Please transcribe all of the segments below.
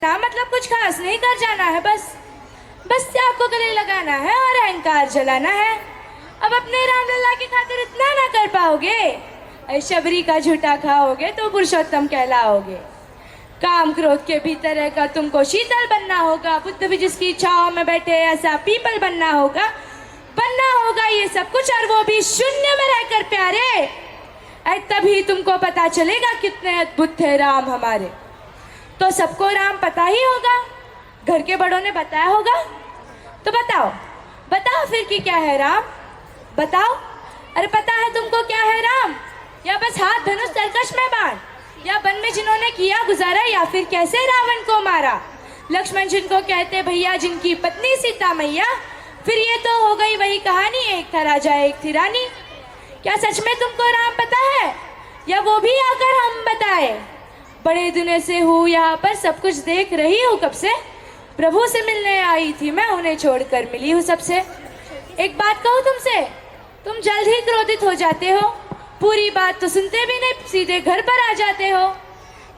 ना मतलब कुछ खास नहीं कर जाना है, बस त्याग को गले लगाना है और अहंकार जलाना है। अब अपने रामलला की खातिर इतना ना कर पाओगे, शबरी का झूठा खाओगे तो पुरुषोत्तम कहलाओगे। काम क्रोध के भीतर रहकर तुमको शीतल बनना होगा, बुद्ध भी जिसकी छाव में बैठे ऐसा पीपल बनना होगा ये सब कुछ, और वो भी शून्य में रहकर प्यारे। तभी तुमको पता चलेगा कितने अद्भुत थे राम हमारे। तो सबको राम पता ही होगा, घर के बड़ों ने बताया होगा, तो बताओ फिर कि क्या है राम, बताओ। अरे पता है तुमको क्या है राम, या बस हाथ धनुष तरकश में बाण, या वन में जिन्होंने किया गुजारा, या फिर कैसे रावण को मारा। लक्ष्मण जिनको कहते भैया, जिनकी पत्नी सीता मैया। फिर ये तो हो गई वही कहानी, एक था राजा एक थी रानी। क्या सच में तुमको राम पता है, या वो भी आकर हम बताए। बड़े दिनों से हूँ यहाँ पर, सब कुछ देख रही हूँ कब से। प्रभु से मिलने आई थी मैं, उन्हें छोड़कर मिली हूँ सबसे। एक बात कहूँ तुमसे, तुम जल्द ही क्रोधित हो जाते हो, पूरी बात तो सुनते भी नहीं, सीधे घर पर आ जाते हो।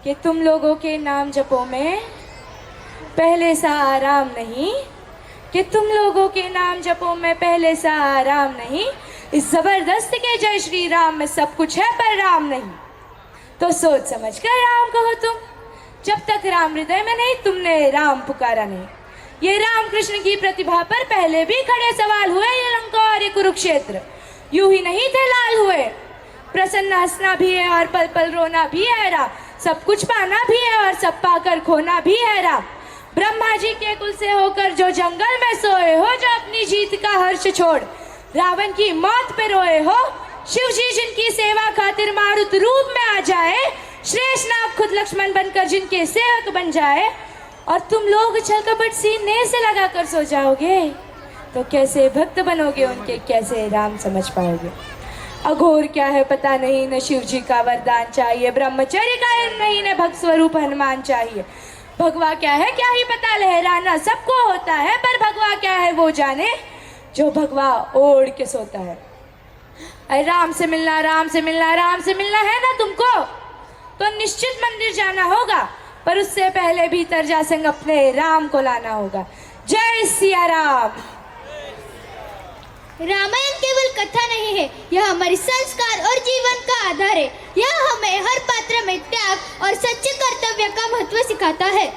कि तुम लोगों के नाम जपो में पहले सा आराम नहीं, कि तुम लोगों के नाम जपो में पहले सा आराम नहीं। इस जबरदस्त के जय श्री राम में सब कुछ है पर राम नहीं। तो सोच समझ कर राम कहो तुम, जब तक राम हृदय में नहीं तुमने राम पुकारा नहीं। ये राम कृष्ण की प्रतिभा पर पहले भी खड़े सवाल हुए, ये लंका और ये कुरुक्षेत्र यूं ही नहीं थे लाल हुए। प्रसन्न हंसना भी है और पल पल रोना भी है राम, सब कुछ पाना भी है और सब पाकर खोना भी है राम। ब्रह्मा जी के कुल से होकर जो जंगल में सोए हो, जो अपनी जीत का हर्ष छोड़ रावण की मौत पे रोए हो, शिव जी जिनकी सेवा खातिर मारुत रूप में आ जाए, श्रेष्ठ नाग खुद लक्ष्मण बनकर जिनके सेवक बन जाए, और तुम लोग छल कपट सीने से लगाकर सो जाओगे, तो कैसे भक्त बनोगे उनके, कैसे राम समझ पाओगे। अघोर क्या है पता नहीं, न शिव जी का वरदान चाहिए, ब्रह्मचर्य का नहीं, न भक्त स्वरूप हनुमान चाहिए। भगवा क्या है क्या ही पता, लहराना सबको होता है, पर भगवा क्या है वो जाने जो भगवा ओढ़ के सोता है। अरे राम से मिलना है ना तुमको, तो निश्चित मंदिर जाना होगा, पर उससे पहले भीतर जा संग अपने राम को लाना होगा। जय सिया राम। रामायण केवल कथा नहीं है, यह हमारी संस्कार और जीवन का आधार है। यह हमें हर पात्र में त्याग और सच्चे कर्तव्य का महत्व सिखाता है।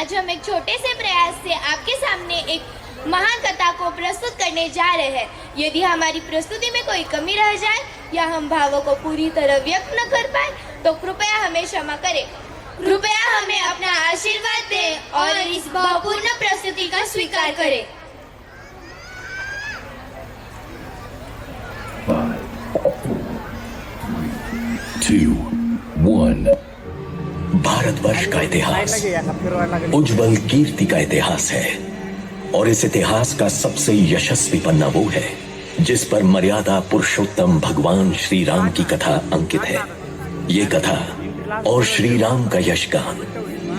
आज हम एक छोटे से प्रयास से आपके सामने एक महान कथा को प्रस्तुत करने जा रहे हैं। यदि हमारी प्रस्तुति में कोई कमी रह जाए या हम भावों को पूरी तरह व्यक्त न कर पाए, तो कृपया हमें क्षमा करें। कृपया हमें अपना आशीर्वाद दें और इस भावपूर्ण प्रस्तुति का स्वीकार करें। 2, 1 भारतवर्ष का इतिहास उज्जवल कीर्ति का इतिहास है, और इस इतिहास का सबसे यशस्वी पन्ना वो है जिस पर मर्यादा पुरुषोत्तम भगवान श्री राम की कथा अंकित है। ये कथा और श्री राम का यशगान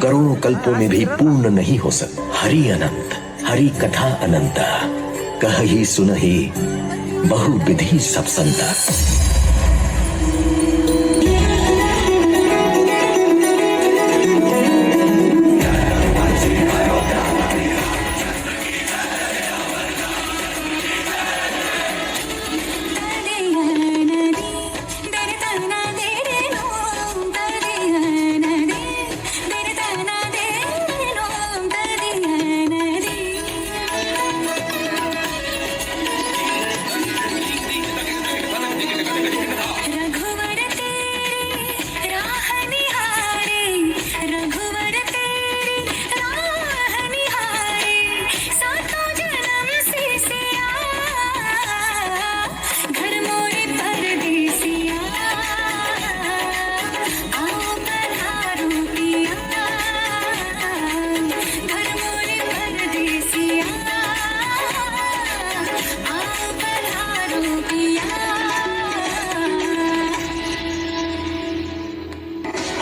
करोड़ों कल्पों में भी पूर्ण नहीं हो सकता। हरि अनंत, हरि कथा अनंता, कहि सुनहि बहु विधि सब संता।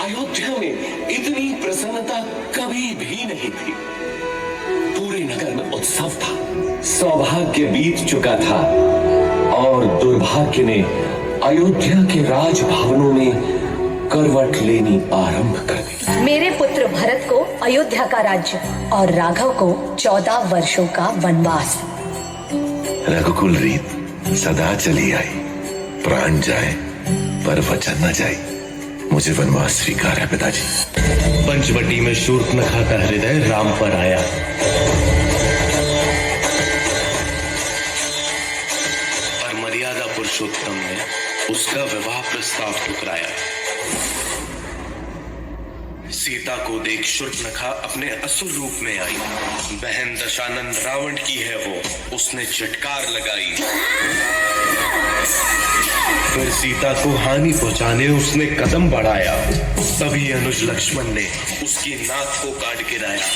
अयोध्या में इतनी प्रसन्नता कभी भी नहीं थी। पूरे नगर में उत्सव था। सौभाग्य बीत चुका था और दुर्भाग्य ने अयोध्या के राजभवनों में करवट लेनी आरंभ कर दी। मेरे पुत्र भरत को अयोध्या का राज्य और राघव को 14 वर्षों का वनवास। रघुकुल रीत सदा चली आई, प्राण जाए पर वचन न जाए। मुझे वनवास स्वीकार है पिताजी। पंचवटी में शूर्पणखा का हृदय राम पर आया। पर मर्यादा पुरुषोत्तम ने उसका विवाह प्रस्ताव ठुकराया। सीता को देख शूर्पणखा अपने असुर रूप में आई। बहन दशानन रावण की है वो, उसने चटकार लगाई। फिर सीता को हानि पहुंचाने उसने कदम बढ़ाया। तभी अनुज लक्ष्मण ने उसकी नाक को काट गिराया।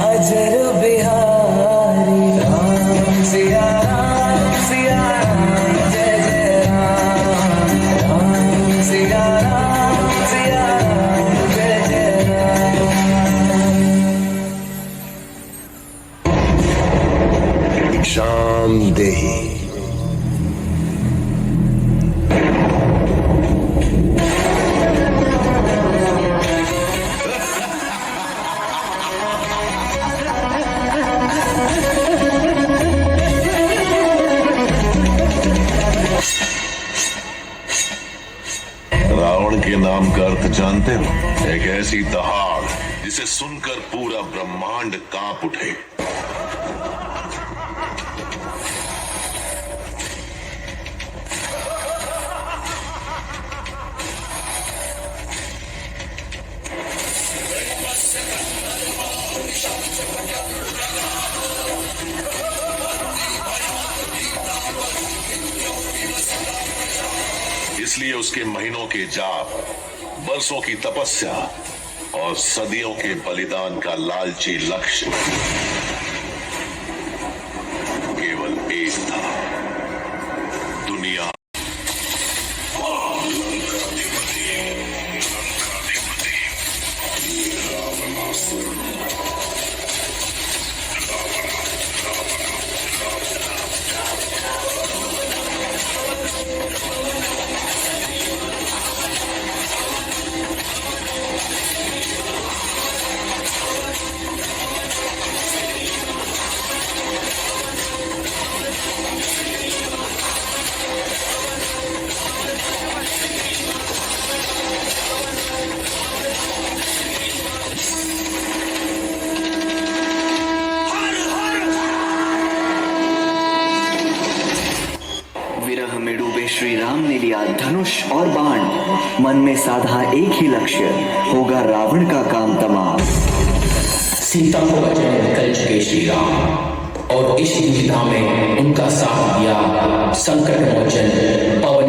अजर बिहारी राम सिया राम जय जय राम सिया राम जय जय राम। शाम देही। रावण के नाम का अर्थ जानते हो? एक ऐसी दहाड़ जिसे सुनकर पूरा ब्रह्मांड कांप उठे। इसलिए उसके महीनों के जाप, बरसों की तपस्या और सदियों के बलिदान का लालची लक्ष्य केवल एक था, दुनिया। विरह में डूबे श्री राम ने लिया धनुष और बाण। मन में साधा एक ही लक्ष्य, होगा रावण का काम तमाम। सीता को अजय निकल चुके श्री राम और इस युद्ध में उनका साथ दिया संकट मोचन पवन